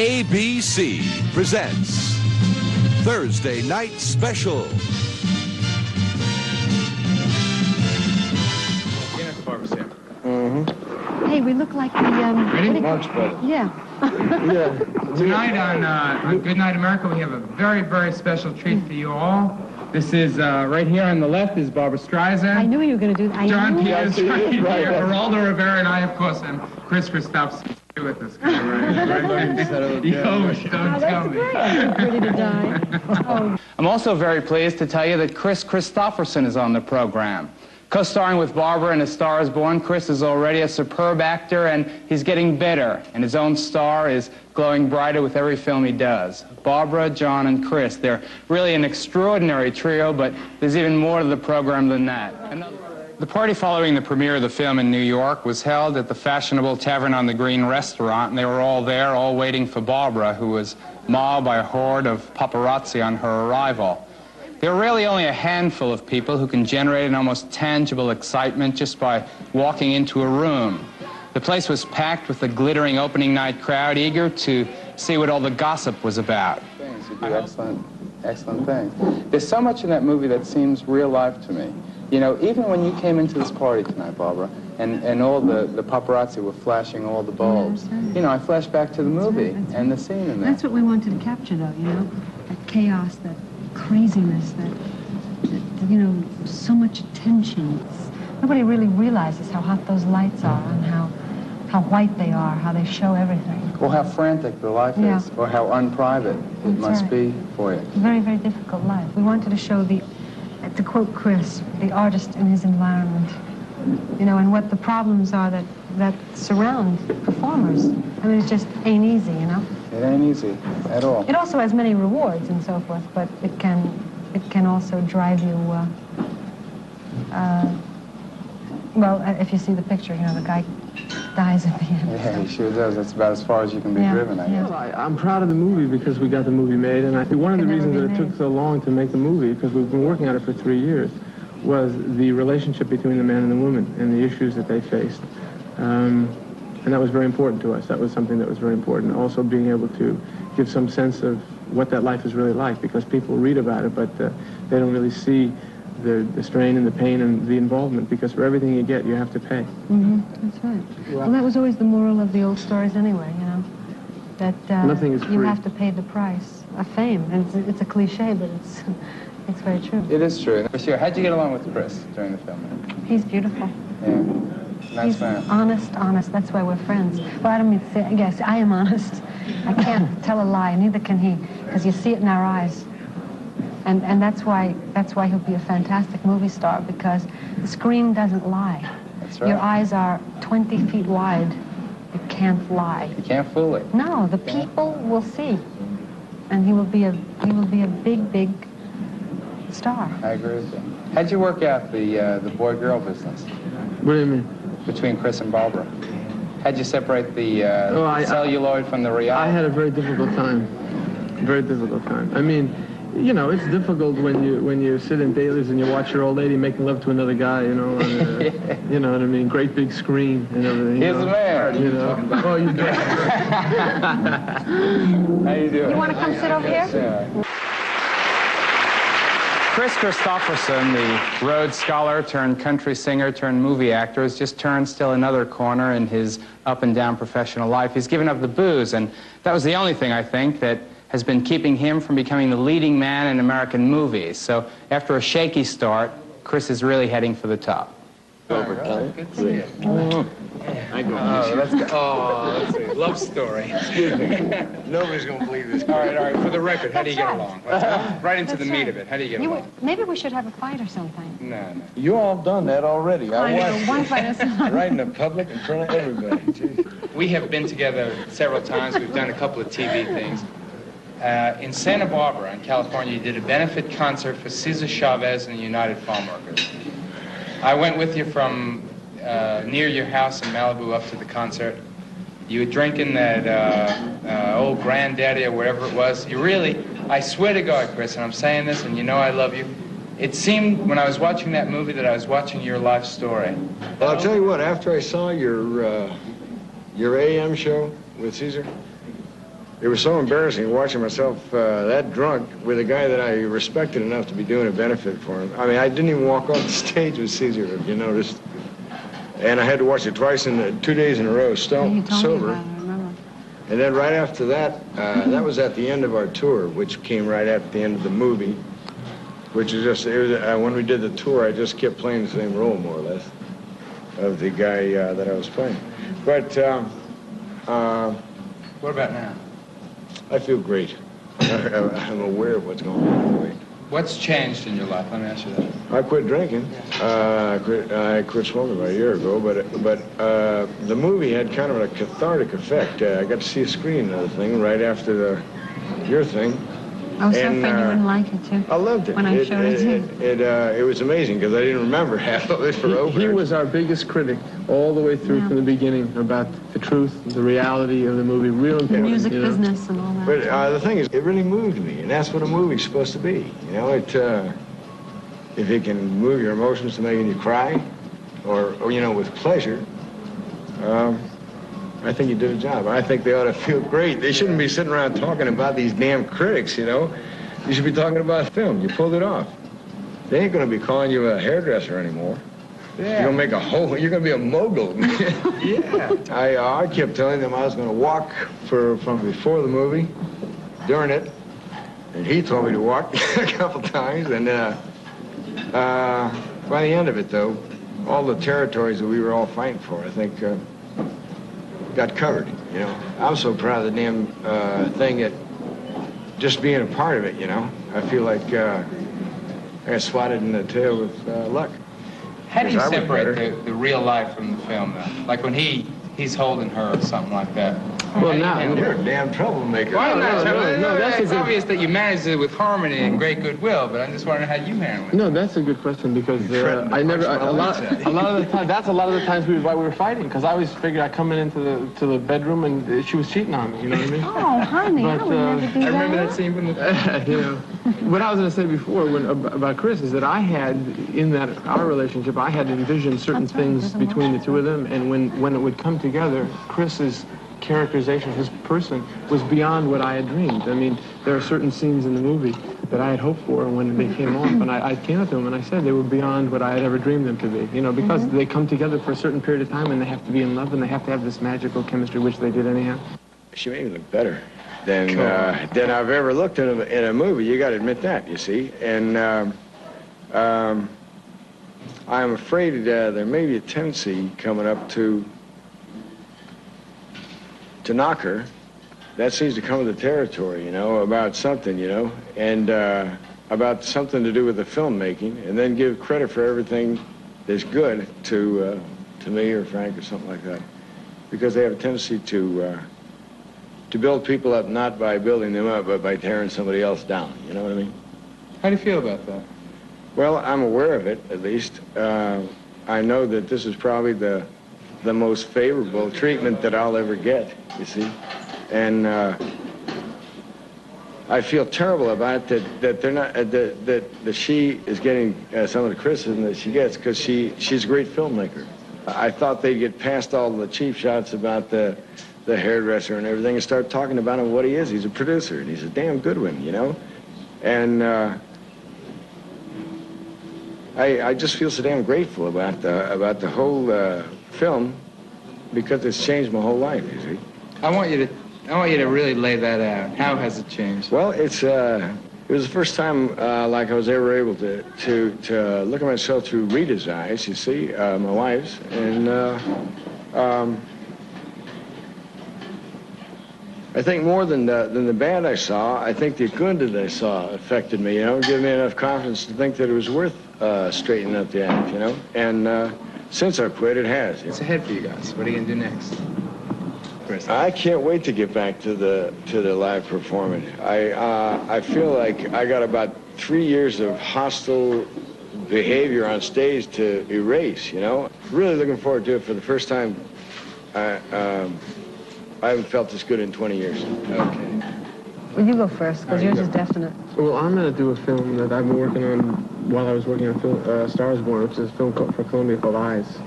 ABC presents Thursday Night Special. Hey, we look like the, Ready? Much better. Yeah. Yeah. Tonight on Goodnight America, we have a very, very special treat for you all. This is, right here on the left is Barbra Streisand. I knew you were going to do that. John Peters Yes, right here. right. Geraldo, Rivera, and I, of course, am Kris Kristofferson with this guy, right? Yo, don't tell me. Great. I'm ready to die. Oh. I'm also very pleased to tell you that Kris Kristofferson is on the program. Co-starring with Barbra in A Star is Born, Kris is already a superb actor, and he's getting better, and his own star is glowing brighter with every film he does. Barbra, John, and Kris, they're really an extraordinary trio, but there's even more to the program than that. The party following the premiere of the film in New York was held at the fashionable Tavern on the Green restaurant, and they were all there, all waiting for Barbra, who was mobbed by a horde of paparazzi on her arrival. There are really only a handful of people who can generate an almost tangible excitement just by walking into a room. The place was packed with the glittering opening night crowd, eager to see what all the gossip was about. You do excellent things. There's so much in that movie that seems real life to me. You know, even when you came into this party tonight, Barbra, and all the paparazzi were flashing all the bulbs, you know, I flashed back to the movie and the scene in there. That's what we wanted to capture, though, you know? That chaos, that craziness, that you know, so much attention. Nobody really realizes how hot those lights are and how white they are, how they show everything. Or how frantic the life is, or how unprivate it must be for you. Very, very difficult life. We wanted to show to quote Kris, the artist in his environment, you know, and what the problems are that surround performers. I mean, it just ain't easy, you know? It ain't easy at all. It also has many rewards and so forth, but it can also drive you, well, if you see the picture, you know, the guy dies at the end. Yeah, he sure does. That's about as far as you can be driven, I guess. Well, I'm proud of the movie because we got the movie made, and I think one of the reasons that it took so long to make the movie, because we've been working on it for 3 years, was the relationship between the man and the woman and the issues that they faced. And that was very important to us. That was something that was very important. Also being able to give some sense of what that life is really like, because people read about it, but they don't really see the strain and the pain and the involvement, because for everything you get, you have to pay. Mm-hmm. That's right. Well, that was always the moral of the old stories anyway, you know, that nothing is free. You have to pay the price of fame. And it's a cliche, but it's very true. It is true. For sure. How'd you get along with Kris during the film? He's beautiful. Yeah. Nice He's man. honest. That's why we're friends. Well, I don't mean to say, yes, I am honest. I can't tell a lie, neither can he, because you see it in our eyes. And that's why he'll be a fantastic movie star, because the screen doesn't lie. That's right. Your eyes are 20 feet wide. You can't lie. You can't fool it. No, the people will see. And he will be a big star. I agree with you. How'd you work out the boy-girl business What do you mean? between Kris and Barbra? How'd you separate the I celluloid from the reality? I had a very difficult time. Very difficult time. I mean, you know, it's difficult when you sit in dailies and you watch your old lady making love to another guy, you know, and, you know what I mean, great big screen and everything. Here's the man. You know. Oh, you bet. How you doing? You want to come sit over here? Yeah. Kris Kristofferson, the Rhodes Scholar turned country singer turned movie actor, has just turned still another corner in his up and down professional life. He's given up the booze, and that was the only thing, I think, that has been keeping him from becoming the leading man in American movies. So after a shaky start, Kris is really heading for the top. Good to see you. I go. Let's see. Love story. Excuse me. Nobody's going to believe this. All right. For the record, how do you get along? Right into the meat of it. How do you get along? Maybe we should have a fight or something. No. You all done that already. I know, one fight is not. Right in the public in front of everybody. Jeez. We have been together several times. We've done a couple of TV things. In Santa Barbara, in California, you did a benefit concert for Cesar Chavez and the United Farm Workers. I went with you from near your house in Malibu up to the concert. You were drinking that old Granddaddy or whatever it was. You really, I swear to God, Kris, and I'm saying this, and you know I love you, it seemed when I was watching that movie that I was watching your life story. Well, I'll tell you what, after I saw your AM show with Cesar, It was so embarrassing watching myself that drunk with a guy that I respected enough to be doing a benefit for him. I mean, I didn't even walk off the stage with Caesar, if you noticed. And I had to watch it twice in 2 days in a row, sober. Me about it, I remember. And then right after that, that was at the end of our tour, which came right at the end of the movie, which is just, it was, when we did the tour, I just kept playing the same role, more or less, of the guy that I was playing. But, What about now? I feel great. I'm aware of what's going on. What's changed in your life? Let me ask you that. I quit drinking. I quit smoking about a year ago, but the movie had kind of a cathartic effect. I got to see a screen of the thing right after your thing. I was so afraid you wouldn't like it, too. I loved it. When I showed it to you. It was amazing, because I didn't remember half of it for over. He was our biggest critic all the way through from the beginning about the truth, the reality of the movie, real important. The music business and all that. But the thing is, it really moved me, and that's what a movie's supposed to be. You know, if it can move your emotions to making you cry, or you know, with pleasure, I think you did a job. I think they ought to feel great. They shouldn't be sitting around talking about these damn critics, you know. You should be talking about film. You pulled it off. They ain't going to be calling you a hairdresser anymore. Yeah. You're going to make a whole, you're going to be a mogul. Yeah. I kept telling them I was going to walk from before the movie, during it, and he told me to walk a couple times, and by the end of it, though, all the territories that we were all fighting for, I think, got covered, you know. I'm so proud of the damn thing that just being a part of it, you know. I feel like I got swatted in the tail with luck. How do you separate the real life from the film, though? Like when he's holding her or something like that. Well, now you're a damn troublemaker. Well, no, it's obvious that you managed it with harmony and great goodwill, but I'm just wondering how you handle it. No, that's a good question, because a lot of the time, that's a lot of the times why we were fighting, because I always figured I'd come into the bedroom and she was cheating on me, you know what I mean? Oh, honey, but, I would never do that. I remember that scene from the... You know, what I was going to say before about Kris is that I had, in our relationship, I had envisioned certain things between the two of them, and when it would come together, Kris's characterization, his person, was beyond what I had dreamed. I mean, there are certain scenes in the movie that I had hoped for, and when they came off, and I came up to him and I said they were beyond what I had ever dreamed them to be. You know, because they come together for a certain period of time, and they have to be in love, and they have to have this magical chemistry, which they did anyhow. She made me look better than I've ever looked in a movie. You got to admit that, you see. And I'm afraid there may be a tendency coming up to knock her. That seems to come with the territory, you know, about something, you know, and about something to do with the filmmaking, and then give credit for everything that's good to me or Frank or something like that, because they have a tendency to build people up, not by building them up, but by tearing somebody else down. You know what I mean? How do you feel about that? Well, I'm aware of it, at least. I know that this is probably the most favorable treatment that I'll ever get, you see. And I feel terrible about it that they're not, that she is getting some of the criticism that she gets, because she's a great filmmaker. I thought they'd get past all the cheap shots about the hairdresser and everything and start talking about him, what he is. He's a producer, and he's a damn good one, you know? And I just feel so damn grateful about the whole film, because it's changed my whole life, you see. I want you to really lay that out. How has it changed? Well, it was the first time like I was ever able to look at myself through Rita's eyes, you see, my wife's, and I think more than the bad I saw, I think the good that I saw affected me, you know, gave me enough confidence to think that it was worth straightening up the act, you know, and since I quit, it has. What's ahead for you guys? What are you gonna do next? Kris? I can't wait to get back to the live performance. I feel like I got about 3 years of hostile behavior on stage to erase, you know. Really looking forward to it. For the first time, I haven't felt this good in 20 years. Okay. Well, you go first, because yours is definite. Well, I'm going to do a film that I've been working on while I was working on Stars Born, which is a film for Columbia called Eyes.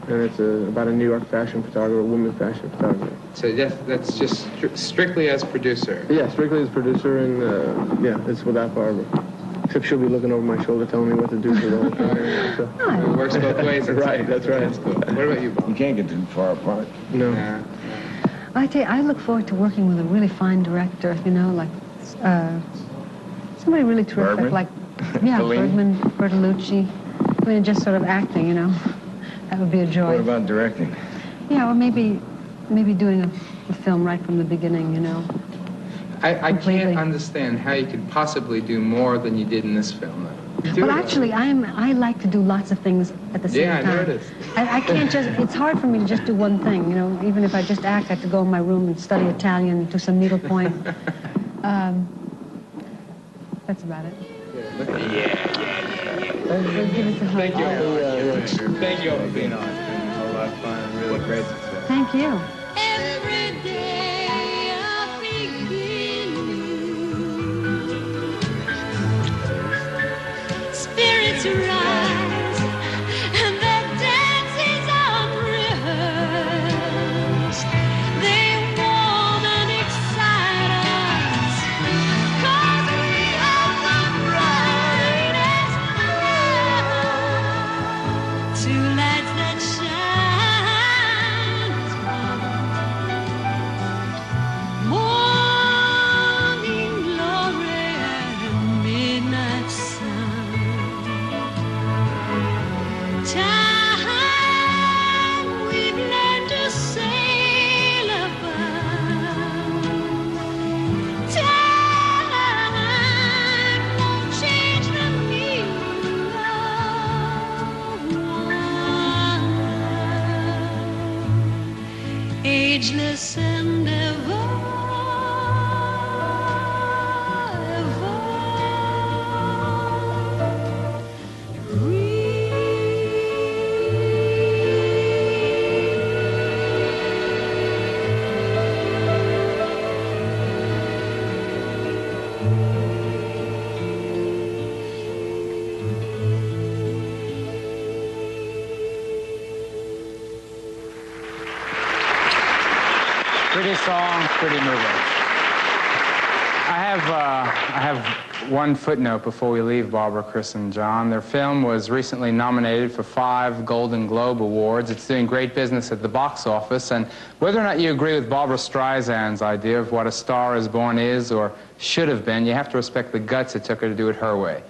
And it's about a New York fashion photographer, a woman fashion photographer. So that's just strictly as producer? Yeah, strictly as producer, and yeah, it's without Barbara. Except she'll be looking over my shoulder telling me what to do for the whole thing. So. It works both ways. Right, that's right. That's cool. What about you, Bob? You can't get too far apart. No. I tell you, I look forward to working with a really fine director, you know, like somebody really terrific, Bergman? like, yeah, Fellini? Bergman, Bertolucci. I mean, just sort of acting, you know. That would be a joy. What about directing? Yeah, or maybe doing a film right from the beginning, you know. I Completely. can't understand how you could possibly do more than you did in this film, though. Well, actually, I like to do lots of things at the same time. Yeah, I noticed. I can't just, it's hard for me to just do one thing, you know. Even if I just act, I have to go in my room and study Italian, do some needlepoint. That's about it. Give us a hug. Thank you. Thank you all for being on. It's been a lot of fun and really great success. Thank you. Every day I begin new. Spirits rise and the dance is unrehearsed. They warm and excite us 'cause we are the brightest light. Two lights that shine morning glory and midnight sun. Time we've learned to sail above. Time won't change the meaning of one love. Ageless and ever. Pretty song, pretty moving. I have one footnote before we leave Barbara, Kris, and John. Their film was recently nominated for 5 Golden Globe Awards. It's doing great business at the box office, and whether or not you agree with Barbra Streisand's idea of what A Star Is Born is or should have been, you have to respect the guts it took her to do it her way.